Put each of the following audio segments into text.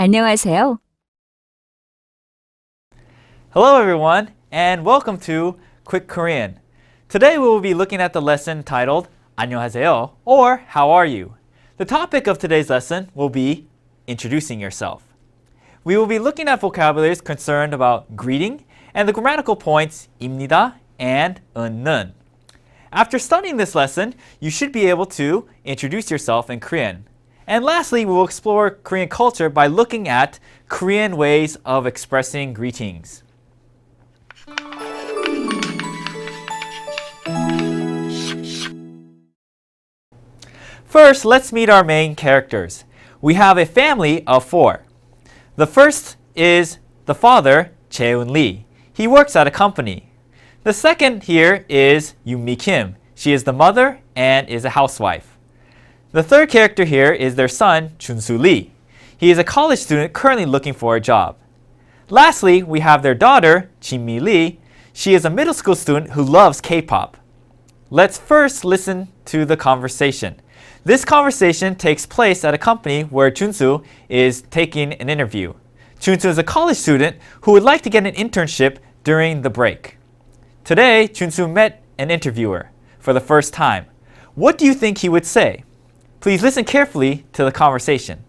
안녕하세요. Hello everyone, and welcome to Quick Korean. Today we will be looking at the lesson titled 안녕하세요, or How are you? The topic of today's lesson will be introducing yourself. We will be looking at vocabularies concerned about greeting and the grammatical points 입니다 and 는. After studying this lesson, you should be able to introduce yourself in Korean. And lastly, we will explore Korean culture by looking at Korean ways of expressing greetings. First, let's meet our main characters. We have a family of 4. The first is the father, Jae-un Lee. He works at a company. The second here is Yoon-mi Kim. She is the mother and is a housewife. The third character here is their son, Junsu Lee. He is a college student currently looking for a job. Lastly, we have their daughter, Jin-mi Lee. She is a middle school student who loves K-pop. Let's first listen to the conversation. This conversation takes place at a company where Junsu is taking an interview. Junsu is a college student who would like to get an internship during the break. Today, Junsu met an interviewer for the first time. What do you think he would say? Please listen carefully to the conversation.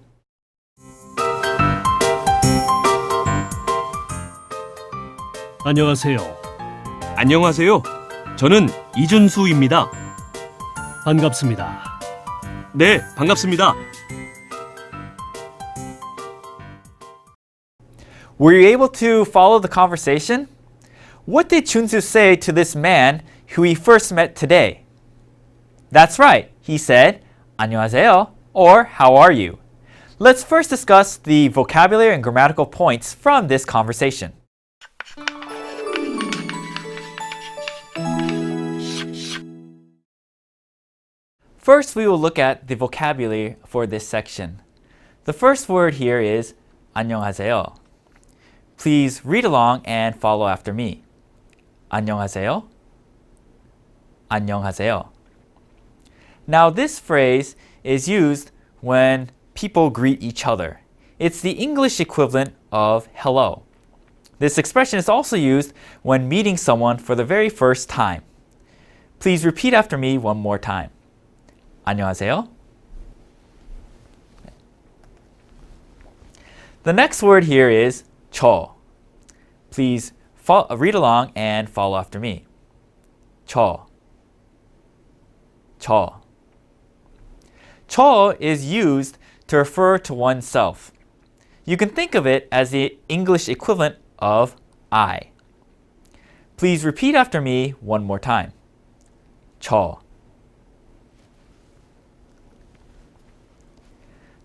안녕하세요. 안녕하세요. 저는 이준수입니다. 반갑습니다. 네, 반갑습니다. Were you able to follow the conversation? What did Junsu say to this man who he first met today? That's right, he said, 안녕하세요, or how are you? Let's first discuss the vocabulary and grammatical points from this conversation. First, we will look at the vocabulary for this section. The first word here is 안녕하세요. Please read along and follow after me. 안녕하세요. 안녕하세요. Now this phrase is used when people greet each other. It's the English equivalent of hello. This expression is also used when meeting someone for the very first time. Please repeat after me one more time. 안녕하세요. The next word here is 저. Please read along and follow after me. 저. 저. 저 is used to refer to oneself. You can think of it as the English equivalent of I. Please repeat after me one more time. 저.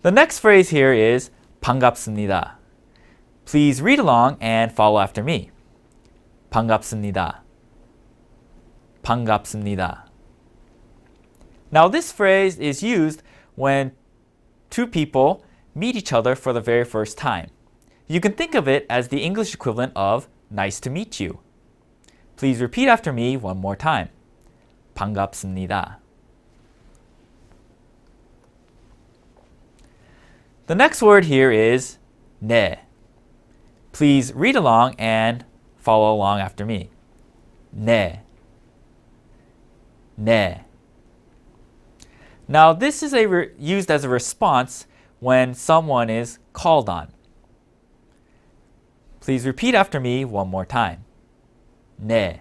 The next phrase here is 반갑습니다. Please read along and follow after me. 반갑습니다. 반갑습니다. Now this phrase is used when two people meet each other for the very first time. You can think of it as the English equivalent of nice to meet you. Please repeat after me one more time. 반갑습니다. The next word here is 네. Please read along and follow along after me. 네. 네. Now this is used as a response when someone is called on. Please repeat after me one more time. 네.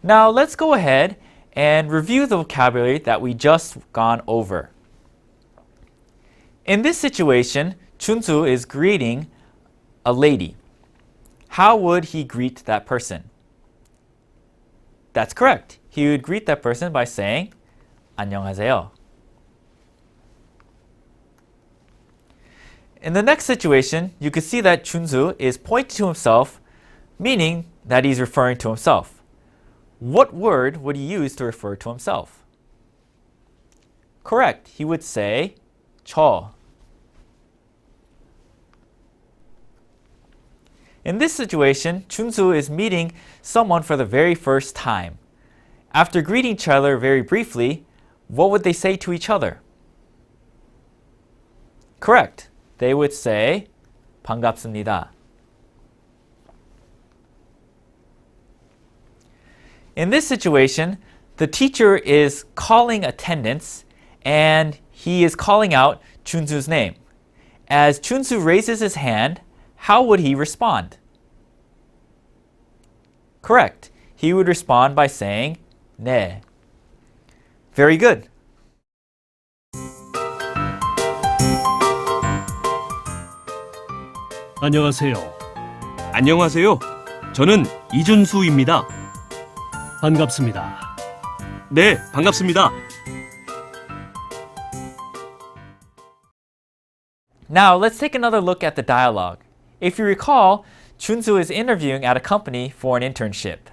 Now let's go ahead and review the vocabulary that we just gone over. In this situation, Junsu is greeting a lady. How would he greet that person? That's correct. He would greet that person by saying 안녕하세요. In the next situation, you can see that Junsu is pointing to himself, meaning that he's referring to himself. What word would he use to refer to himself? Correct. He would say 저. In this situation, Junsu is meeting someone for the very first time. After greeting each other very briefly, what would they say to each other? Correct. They would say 반갑습니다. In this situation, the teacher is calling attendance and he is calling out Chunsu's name. As Chunsu raises his hand, how would he respond? Correct. He would respond by saying 네. Very good. 안녕하세요. 안녕하세요. 저는 이준수입니다. 반갑습니다. 네, 반갑습니다. Now, let's take another look at the dialogue. If you recall, Chunsu is interviewing at a company for an internship.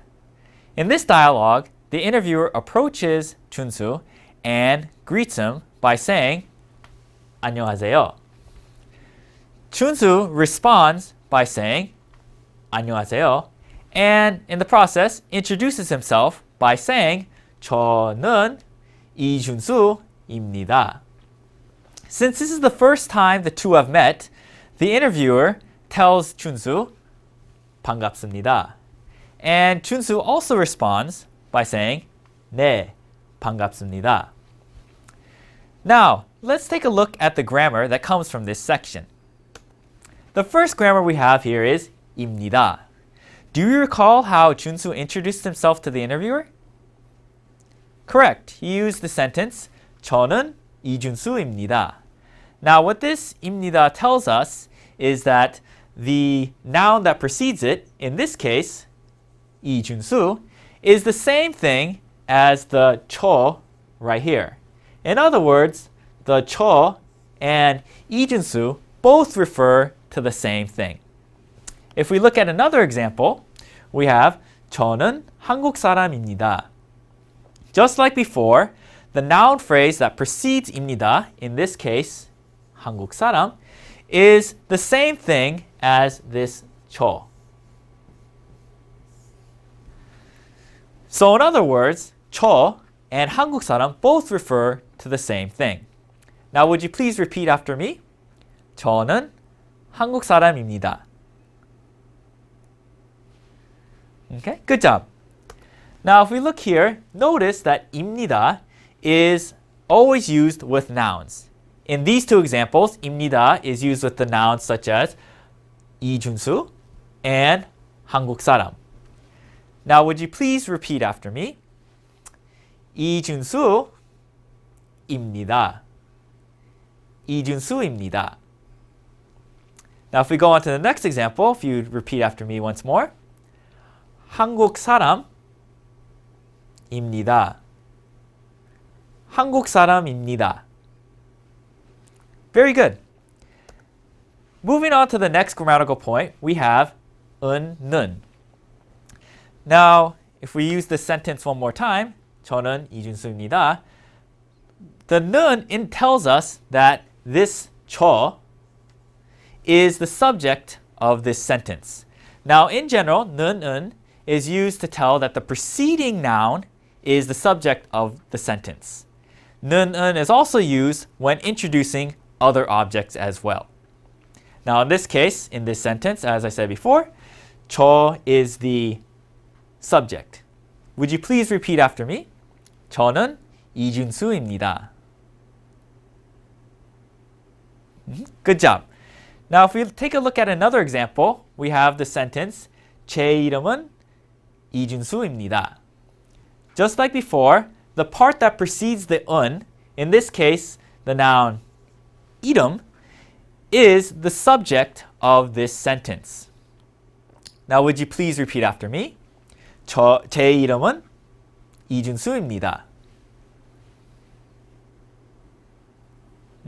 In this dialogue, the interviewer approaches Chunsu and greets him by saying, 안녕하세요. Chunsu responds by saying, 안녕하세요, and in the process introduces himself by saying, 저는 이준수입니다. Since this is the first time the two have met, the interviewer tells Chunsu, 반갑습니다. And Chunsu also responds by saying, 네, 반갑습니다. Now, let's take a look at the grammar that comes from this section. The first grammar we have here is 입니다. Do you recall how Chunsu introduced himself to the interviewer? Correct. He used the sentence, 저는 이준수입니다. Now, what this 입니다 tells us is that the noun that precedes it, in this case, 이준수, is the same thing as the 저 right here. In other words, the 저 and 이준수 both refer to the same thing. If we look at another example, we have 저는 한국 사람입니다. Just like before, the noun phrase that precedes 입니다, in this case, 한국 사람, is the same thing as this 저. So in other words, 저 and 한국 사람 both refer to the same thing. Now would you please repeat after me? 저는 한국 사람입니다. Okay, good job. Now if we look here, notice that 입니다 is always used with nouns. In these two examples, 입니다 is used with the nouns such as 이준수 and 한국 사람. Now would you please repeat after me? 이준수입니다. 이준수입니다. Now if we go on to the next example, if you repeat after me once more. 한국 사람입니다. 한국 사람입니다. Very good. Moving on to the next grammatical point, we have 는. Now, if we use this sentence one more time, 저는 이준수입니다. The 는 tells us that this 저 is the subject of this sentence. Now, in general, 는 is used to tell that the preceding noun is the subject of the sentence. 는 is also used when introducing other objects as well. Now, in this case, in this sentence, as I said before, 저 is the subject. Would you please repeat after me? 저는 이준수입니다. Good job. Now, if we take a look at another example, we have the sentence, 제 이름은 이준수입니다. Just like before, the part that precedes the in this case, the noun 이름, is the subject of this sentence. Now, would you please repeat after me? 제 이름은 이준수입니다.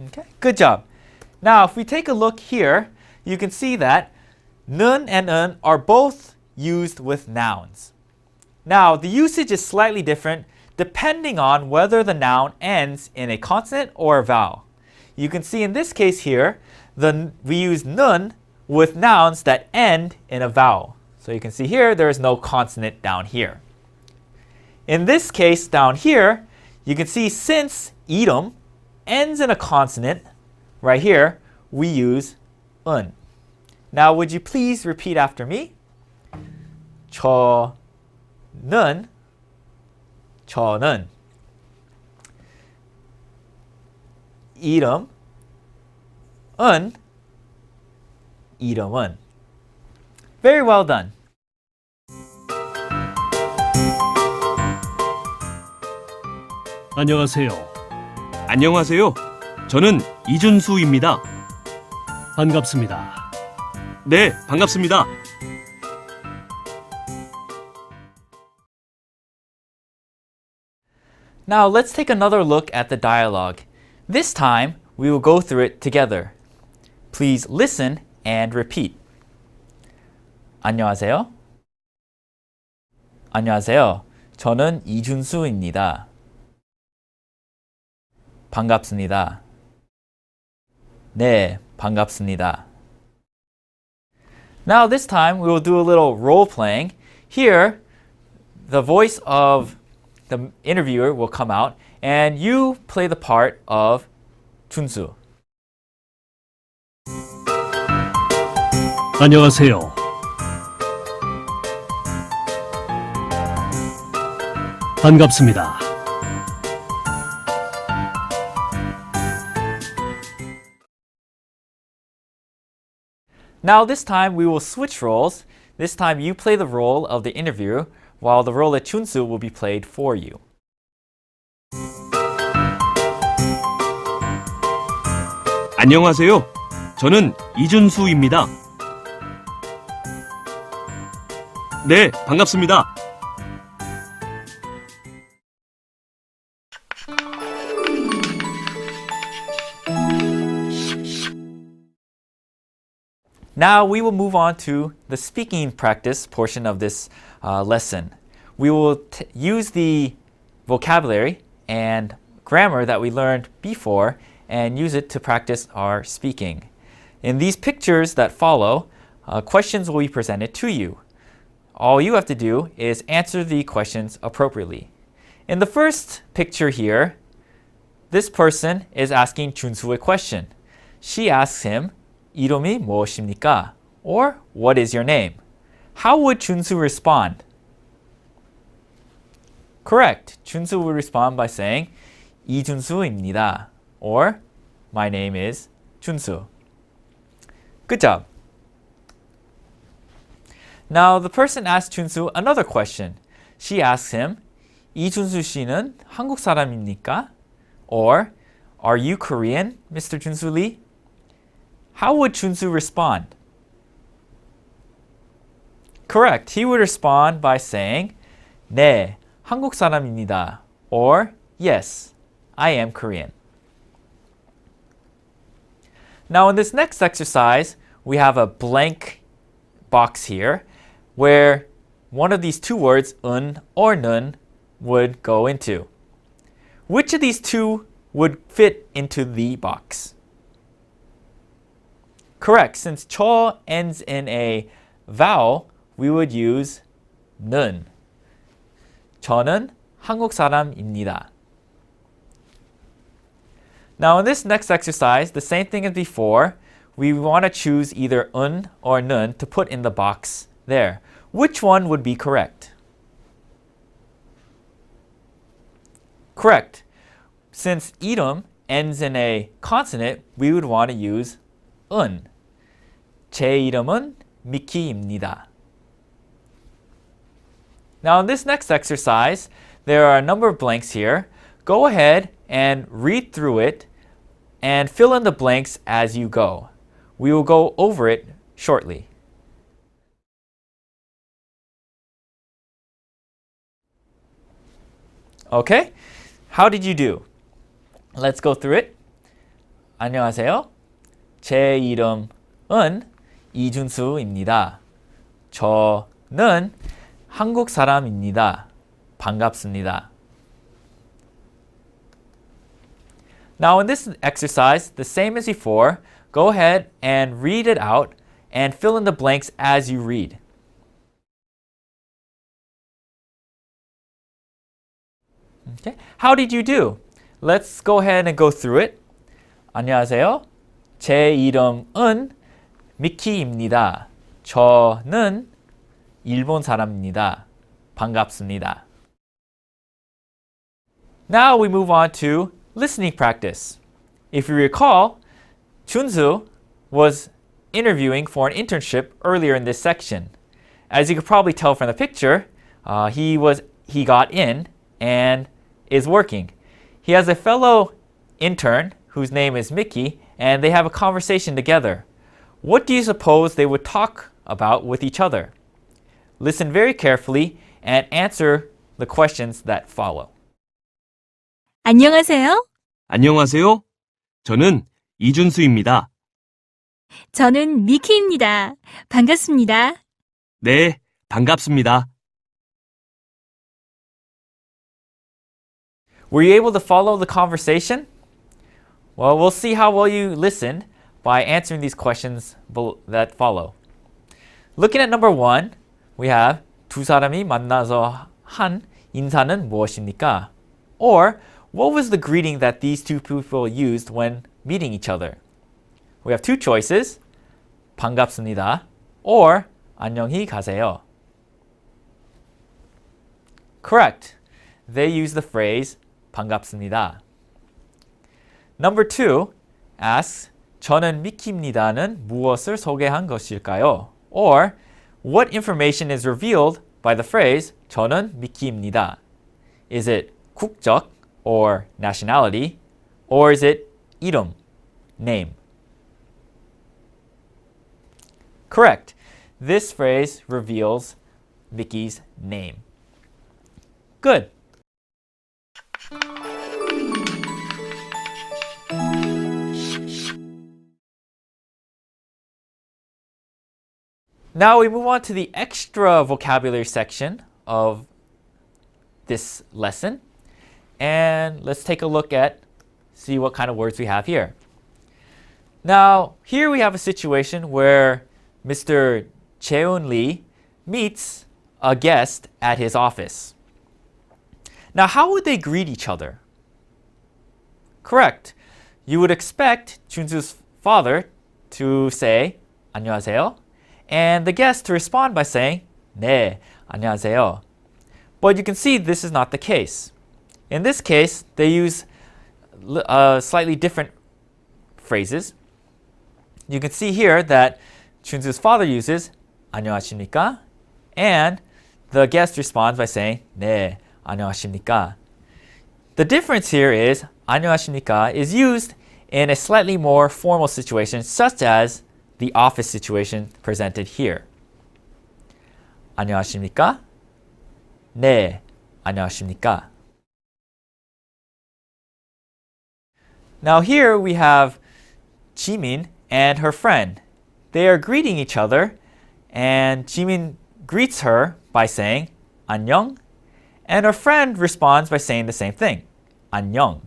Okay, good job. Now, if we take a look here, you can see that 는 and are both used with nouns. Now, the usage is slightly different depending on whether the noun ends in a consonant or a vowel. You can see in this case here, we use 는 with nouns that end in a vowel. So you can see here, there is no consonant down here. In this case down here, you can see since 이름 ends in a consonant right here, we use 은. Now, would you please repeat after me? 저는 이름은 Very well done. 안녕하세요. 안녕하세요. 저는 이준수입니다. 반갑습니다. 네, 반갑습니다. Now let's take another look at the dialogue. This time, we will go through it together. Please listen and repeat. 안녕하세요. 안녕하세요. 저는 이준수입니다. 반갑습니다. 네, 반갑습니다. Now this time, we will do a little role playing. Here, the voice of the interviewer will come out and you play the part of 준수. 안녕하세요. 반갑습니다. Now this time we will switch roles. This time you play the role of the interviewer while the role of 준수 will be played for you. 안녕하세요. 저는 이준수입니다. 네, 반갑습니다. Now we will move on to the speaking practice portion of this lesson. We will use the vocabulary and grammar that we learned before and use it to practice our speaking. In these pictures that follow, questions will be presented to you. All you have to do is answer the questions appropriately. In the first picture here, this person is asking 준수 a question. She asks him, 이름이 무엇입니까? Or, what is your name? How would 준수 respond? Correct. 준수 would respond by saying, 이준수입니다. Or, my name is 준수. Good job. Now, the person asks 준수 another question. She asks him, 이준수 씨는 한국 사람입니까? Or, are you Korean, Mr. 준수 Lee? How would 준수 respond? Correct. He would respond by saying, 네, 한국 사람입니다. Or, yes, I am Korean. Now in this next exercise, we have a blank box here where one of these two words, 은 or 는, would go into. Which of these two would fit into the box? Correct. Since 저 ends in a vowel, we would use 는. 저는 한국 사람입니다. Now in this next exercise, the same thing as before, we want to choose either 은 or 는 to put in the box there. Which one would be correct? Correct. Since 이름 ends in a consonant, we would want to use 은. 제 이름은 미키입니다. Now in this next exercise, there are a number of blanks here. Go ahead and read through it and fill in the blanks as you go. We will go over it shortly. Okay? How did you do? Let's go through it. 안녕하세요. 제 이름은 이준수입니다. 저는 한국 사람입니다. 반갑습니다. Now in this exercise, the same as before, go ahead and read it out and fill in the blanks as you read. Okay. How did you do? Let's go ahead and go through it. 안녕하세요. 제 이름은 미키입니다. 저는 일본 사람입니다. 반갑습니다. Now we move on to listening practice. If you recall, Chunsu was interviewing for an internship earlier in this section. As you could probably tell from the picture, he got in and is working. He has a fellow intern whose name is Mickey, and they have a conversation together. What do you suppose they would talk about with each other? Listen very carefully and answer the questions that follow. 안녕하세요. 안녕하세요. 저는 이준수입니다. 저는 미키입니다. 반갑습니다. 네, 반갑습니다. Were you able to follow the conversation? Well, we'll see how well you listened by answering these questions that follow. Looking at number 1, we have 두 사람이 만나서 한 인사는 무엇입니까? Or, what was the greeting that these two people used when meeting each other? We have two choices, 반갑습니다, or 안녕히 가세요. Correct. They use the phrase 반갑습니다. Number 2 asks, 저는 미키입니다는 무엇을 소개한 것일까요? Or, what information is revealed by the phrase 저는 미키입니다? Is it 국적 or nationality? Or is it 이름, name? Correct. This phrase reveals Mickey's name. Good. Now we move on to the extra vocabulary section of this lesson. And let's take a look at, see what kind of words we have here. Now, here we have a situation where Mr. Cheun Lee meets a guest at his office. Now, how would they greet each other? Correct. You would expect Chunsu's father to say 안녕하세요, and the guest to respond by saying 네, 안녕하세요. But you can see this is not the case. In this case, they use slightly different phrases. You can see here that Chunsu's father uses 안녕하십니까, and the guest responds by saying 네, 안녕하십니까. The difference here is 안녕하십니까 is used in a slightly more formal situation, such as the office situation presented here. 안녕하십니까? 네, 안녕하십니까? Now here we have Jimin and her friend. They are greeting each other, and Jimin greets her by saying 안녕, and her friend responds by saying the same thing, 안녕.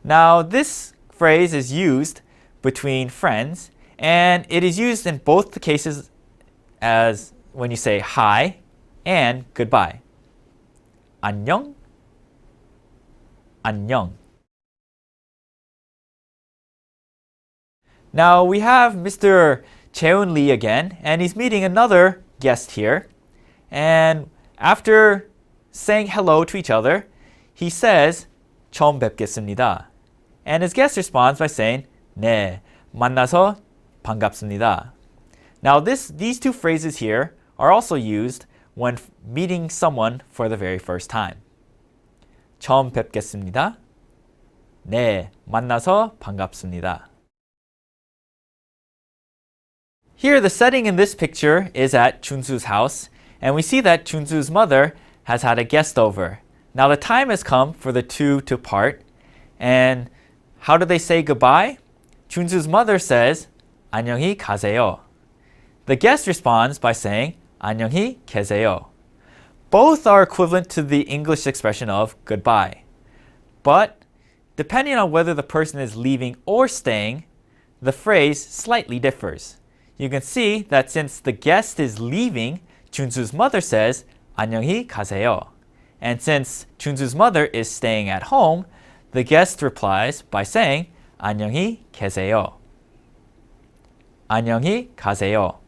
Now this phrase is used between friends, and it is used in both the cases as when you say hi and goodbye. 안녕, 안녕. Now we have Mr. Cheun Lee again, and he's meeting another guest here. And after saying hello to each other, he says 처음 뵙겠습니다. And his guest responds by saying 네, 만나서 반갑습니다. Now these two phrases here are also used when meeting someone for the very first time. 처음 뵙겠습니다. 네, 만나서 반갑습니다. Here, the setting in this picture is at Chunsu's house, and we see that Chunsu's mother has had a guest over. Now the time has come for the two to part, and how do they say goodbye? Chunsu's mother says, 안녕히 가세요. The guest responds by saying, 안녕히 계세요. Both are equivalent to the English expression of goodbye. But depending on whether the person is leaving or staying, the phrase slightly differs. You can see that since the guest is leaving, Chunsu's mother says, 안녕히 가세요. And since Chunsu's mother is staying at home, the guest replies by saying, 안녕히 계세요. 안녕히 가세요.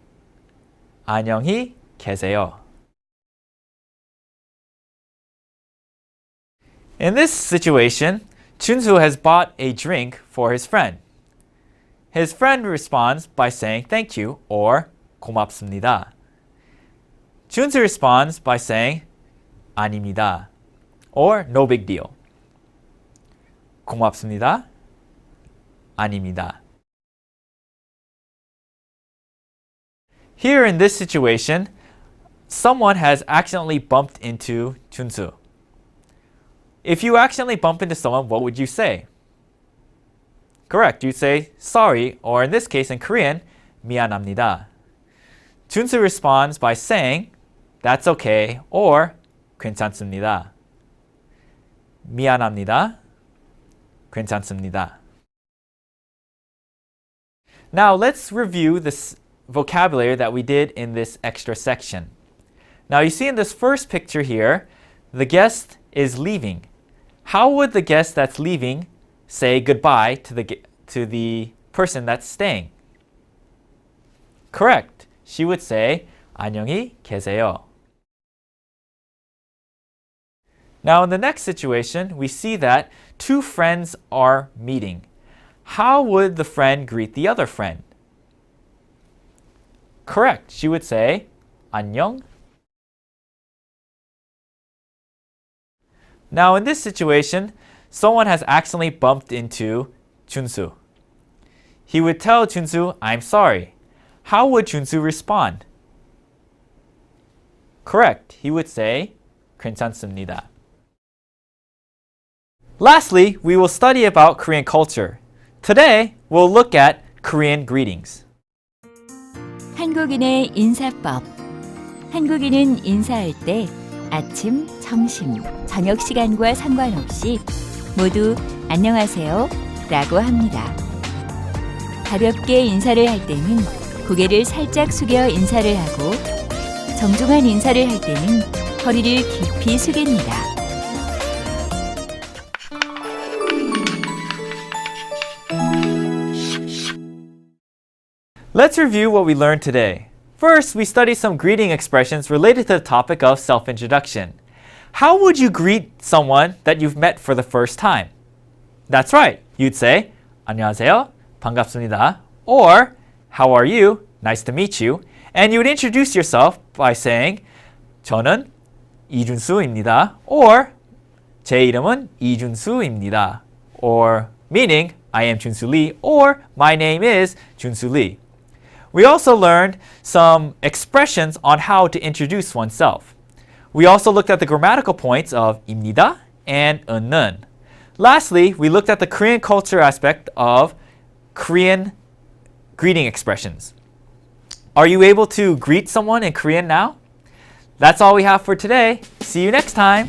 안녕히 계세요. In this situation, Chunsu has bought a drink for his friend. His friend responds by saying thank you or 고맙습니다. Chunsu responds by saying 아닙니다 or no big deal. 고맙습니다. 아닙니다. Here in this situation, someone has accidentally bumped into Chunsu. If you accidentally bump into someone, what would you say? Correct, you'd say sorry, or in this case in Korean, 미안합니다. Chunsu responds by saying that's okay or 괜찮습니다. 미안합니다. 괜찮습니다. Now let's review this vocabulary that we did in this extra section. Now you see in this first picture here, the guest is leaving. How would the guest that's leaving say goodbye to the person that's staying? Correct. She would say 안녕히 계세요. Now in the next situation, we see that two friends are meeting. How would the friend greet the other friend? Correct. She would say 안녕. Now in this situation, someone has accidentally bumped into Chunsu. He would tell Chunsu, I'm sorry. How would Chunsu respond? Correct. He would say 괜찮습니다. Lastly, we will study about Korean culture. Today, we'll look at Korean greetings. 한국인의 인사법. 한국인은 인사할 때 아침, 점심, 저녁 시간과 상관없이 모두 안녕하세요 라고 합니다. 가볍게 인사를 할 때는 고개를 살짝 숙여 인사를 하고 정중한 인사를 할 때는 허리를 깊이 숙입니다. Let's review what we learned today. First, we studied some greeting expressions related to the topic of self-introduction. How would you greet someone that you've met for the first time? That's right. You'd say, 안녕하세요, 반갑습니다, or how are you, nice to meet you, and you would introduce yourself by saying, 저는 이준수입니다, or 제 이름은 이준수입니다, or meaning, I am Junsu Lee, or my name is Junsu Lee. We also learned some expressions on how to introduce oneself. We also looked at the grammatical points of 입니다 and 는. Lastly, we looked at the Korean culture aspect of Korean greeting expressions. Are you able to greet someone in Korean now? That's all we have for today. See you next time.